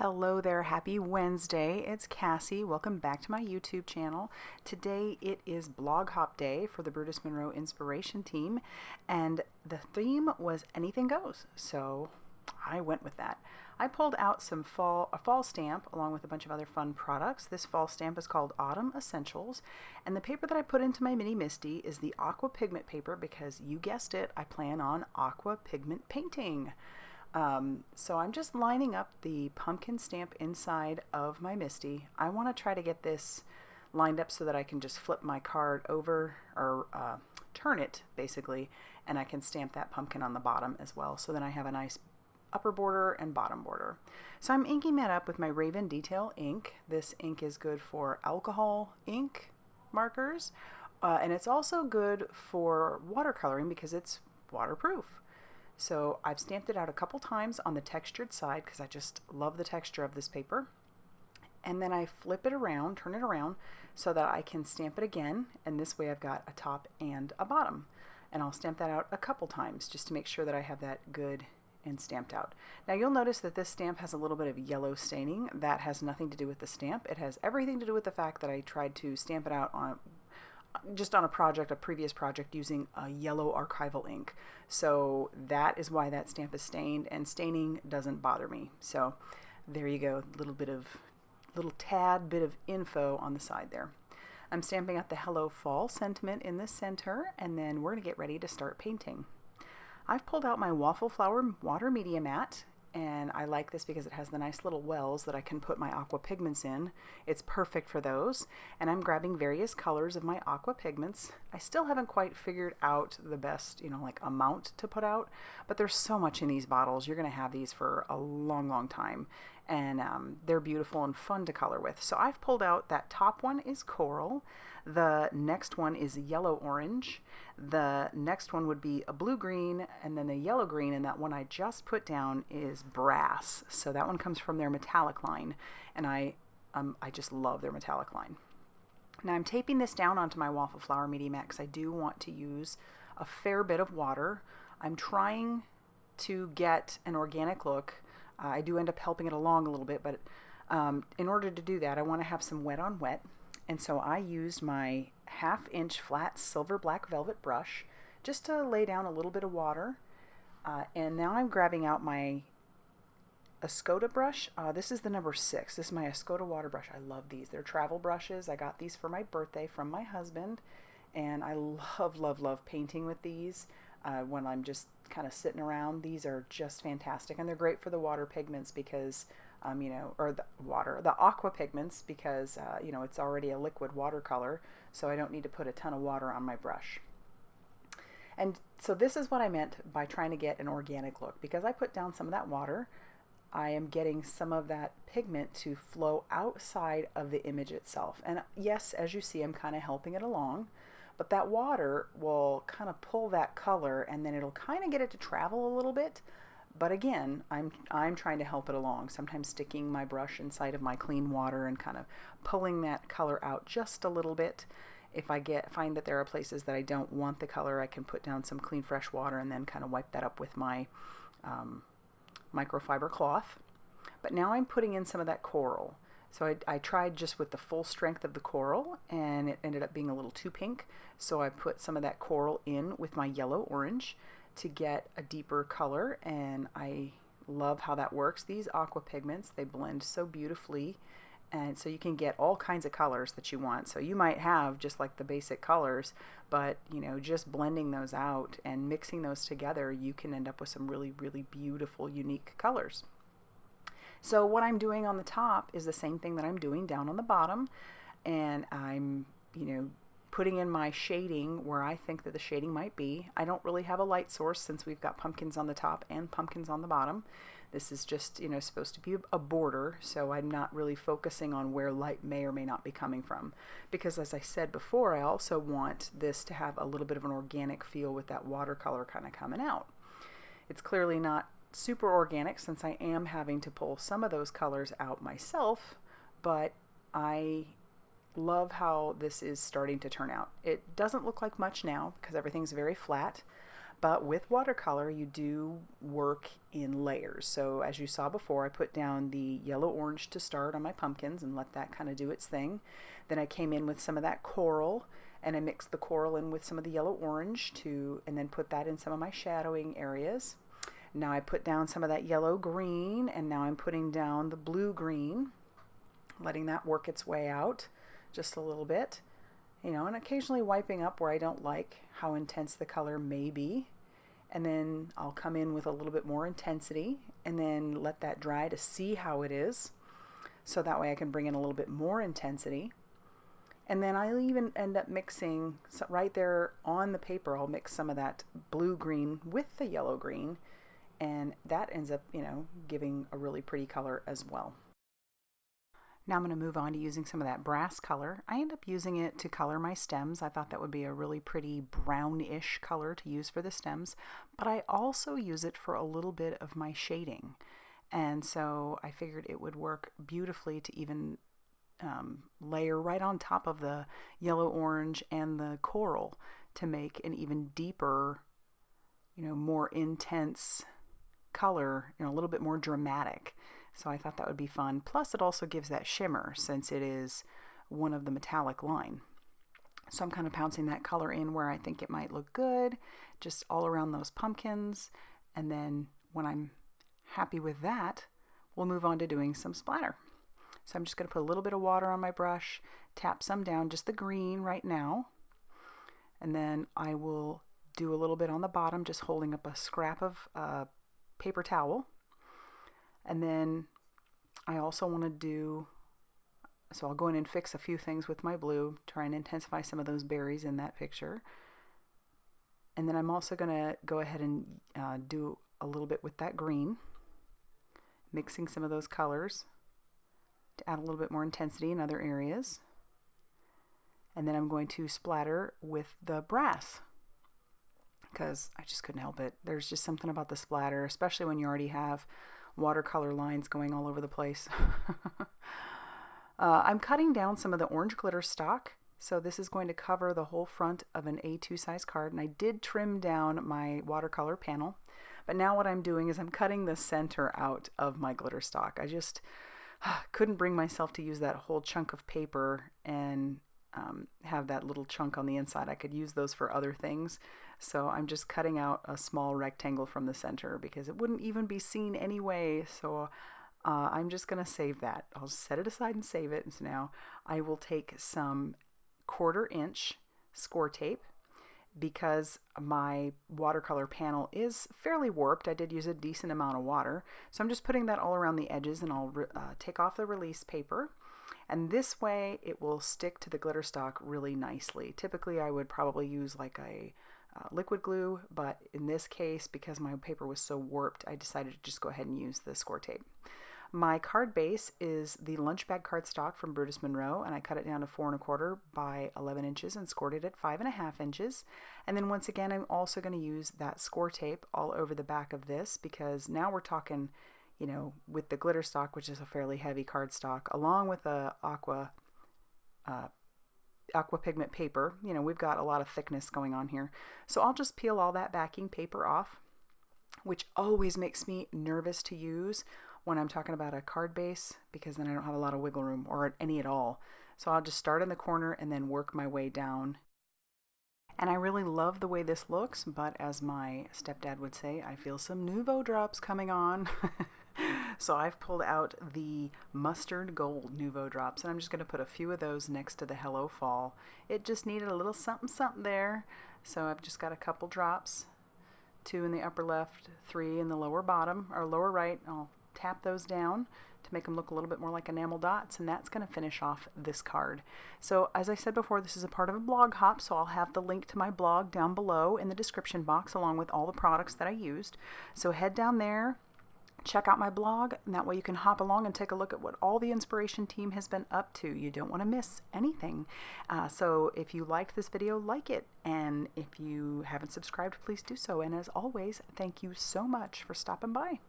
Hello there, happy Wednesday. It's Cassie. Welcome back to my YouTube channel. Today it is Blog Hop Day for the Brutus Monroe Inspiration Team, and the theme was anything goes. So I went with that. I pulled out a fall stamp along with a bunch of other fun products. This fall stamp is called Autumn Essentials, and the paper that I put into my mini Misti is the Aqua Pigment paper because you guessed it, I plan on aqua pigment painting. So I'm just lining up the pumpkin stamp inside of my Misti. I want to try to get this lined up so that I can just flip my card over or turn it basically, and I can stamp that pumpkin on the bottom as well. So then I have a nice upper border and bottom border. So I'm inking that up with my Raven Detail ink. This ink is good for alcohol ink markers, and it's also good for watercoloring because it's waterproof. So I've stamped it out a couple times on the textured side because I just love the texture of this paper. And then I flip it around, turn it around so that I can stamp it again. And this way I've got a top and a bottom. And I'll stamp that out a couple times just to make sure that I have that good and stamped out. Now you'll notice that this stamp has a little bit of yellow staining. That has nothing to do with the stamp. It has everything to do with the fact that I tried to stamp it out on a previous project using a yellow archival ink. So that is why that stamp is stained, and staining doesn't bother me. So there you go, little tad bit of info on the side there. I'm stamping out the Hello Fall sentiment in the center, and then we're gonna get ready to start painting. I've pulled out my Waffle Flower Water Media Mat, and I like this because it has the nice little wells that I can put my aqua pigments in. It's perfect for those. And I'm grabbing various colors of my aqua pigments. I still haven't quite figured out the best, like amount to put out, but there's so much in these bottles. You're going to have these for a long time. And they're beautiful and fun to color with. So I've pulled out that top one is coral. The next one is yellow orange. The next one would be a blue green, and then the yellow green, and that one I just put down is brass. So that one comes from their metallic line, and I just love their metallic line. Now I'm taping this down onto my Waffle Flower Media Mat because I do want to use a fair bit of water. I'm trying to get an organic look. I do end up helping it along a little bit, but in order to do that, I want to have some wet on wet. And so I used my 1/2-inch flat silver black velvet brush just to lay down a little bit of water. And now I'm grabbing out my Escoda brush. This is the number 6. This is my Escoda water brush. I love these. They're travel brushes. I got these for my birthday from my husband. And I love painting with these. When I'm just kind of sitting around, these are just fantastic, and they're great for the water pigments because, or the aqua pigments because, it's already a liquid watercolor, so I don't need to put a ton of water on my brush. And so this is what I meant by trying to get an organic look. Because I put down some of that water, I am getting some of that pigment to flow outside of the image itself. And yes, as you see, I'm kind of helping it along. But that water will kind of pull that color, and then it'll kind of get it to travel a little bit. But again, I'm trying to help it along, sometimes sticking my brush inside of my clean water and kind of pulling that color out just a little bit. If I find that there are places that I don't want the color, I can put down some clean fresh water and then kind of wipe that up with my microfiber cloth. But now I'm putting in some of that coral. So I tried just with the full strength of the coral, and it ended up being a little too pink. So I put some of that coral in with my yellow orange to get a deeper color, and I love how that works. These aqua pigments, they blend so beautifully, and so you can get all kinds of colors that you want. So you might have just like the basic colors, but just blending those out and mixing those together, you can end up with some really beautiful, unique colors. So what I'm doing on the top is the same thing that I'm doing down on the bottom, and I'm, putting in my shading where I think that the shading might be. I don't really have a light source since we've got pumpkins on the top and pumpkins on the bottom. This is just, supposed to be a border, so I'm not really focusing on where light may or may not be coming from. Because as I said before, I also want this to have a little bit of an organic feel with that watercolor kind of coming out. It's clearly not super organic since I am having to pull some of those colors out myself, but I love how this is starting to turn out. It doesn't look like much now because everything's very flat, But with watercolor, you do work in layers. So as you saw before, I put down the yellow-orange to start on my pumpkins and let that kind of do its thing. Then I came in with some of that coral, and I mixed the coral in with some of the yellow-orange and then put that in some of my shadowing areas. Now I put down some of that yellow-green, and now I'm putting down the blue-green, letting that work its way out just a little bit. You know, and occasionally wiping up where I don't like how intense the color may be. And then I'll come in with a little bit more intensity and then let that dry to see how it is. So that way I can bring in a little bit more intensity. And then I'll even end up mixing, so right there on the paper, I'll mix some of that blue-green with the yellow-green. And that ends up, you know, giving a really pretty color as well. Now I'm going to move on to using some of that brass color. I end up using it to color my stems. I thought that would be a really pretty brownish color to use for the stems, but I also use it for a little bit of my shading. And so I figured it would work beautifully to even layer right on top of the yellow-orange and the coral to make an even deeper, you know, more intense color, you know, a little bit more dramatic. So I thought that would be fun. Plus it also gives that shimmer since it is one of the metallic line. So I'm kind of pouncing that color in where I think it might look good, just all around those pumpkins. And then when I'm happy with that, we'll move on to doing some splatter. So I'm just going to put a little bit of water on my brush, tap some down, just the green right now. And then I will do a little bit on the bottom, just holding up a scrap of paper towel. And then I also want to do, so I'll go in and fix a few things with my blue, try and intensify some of those berries in that picture. And then I'm also going to go ahead and do a little bit with that green, mixing some of those colors to add a little bit more intensity in other areas. And then I'm going to splatter with the brass, because I just couldn't help it. There's just something about the splatter, especially when you already have watercolor lines going all over the place. I'm cutting down some of the orange glitter stock, so this is going to cover the whole front of an A2 size card, and I did trim down my watercolor panel, but now what I'm doing is I'm cutting the center out of my glitter stock. I just couldn't bring myself to use that whole chunk of paper and have that little chunk on the inside. I could use those for other things. So I'm just cutting out a small rectangle from the center because it wouldn't even be seen anyway. So I'm just going to save that. I'll set it aside and save it. And so now I will take some 1/4 inch score tape, because my watercolor panel is fairly warped. I did use a decent amount of water. So I'm just putting that all around the edges, and I'll take off the release paper. And this way it will stick to the glitter stock really nicely. Typically I would probably use like a liquid glue, but in this case, because my paper was so warped, I decided to just go ahead and use the score tape. My card base is the lunch bag cardstock from Brutus Monroe, and I cut it down to 4 1/4 by 11 inches and scored it at 5 1/2 inches. And then once again, I'm also going to use that score tape all over the back of this, because now we're talking, you know, with the Glitterstock, which is a fairly heavy cardstock, along with the Aqua Pigment paper, you know, we've got a lot of thickness going on here. So I'll just peel all that backing paper off, which always makes me nervous to use when I'm talking about a card base, because then I don't have a lot of wiggle room, or any at all. So I'll just start in the corner and then work my way down. And I really love the way this looks, but as my stepdad would say, I feel some Nuvo drops coming on. So I've pulled out the mustard gold Nuvo drops, and I'm just going to put a few of those next to the Hello Fall. It just needed a little something something there. So I've just got a couple drops, 2 in the upper left, 3 in the lower bottom, or lower right. I'll tap those down to make them look a little bit more like enamel dots, and that's going to finish off this card. So as I said before, this is a part of a blog hop, so I'll have the link to my blog down below in the description box, along with all the products that I used. So head down there, check out my blog, and that way you can hop along and take a look at what all the inspiration team has been up to. You don't want to miss anything. So if you liked this video, like it, and if you haven't subscribed, please do so. And as always, thank you so much for stopping by.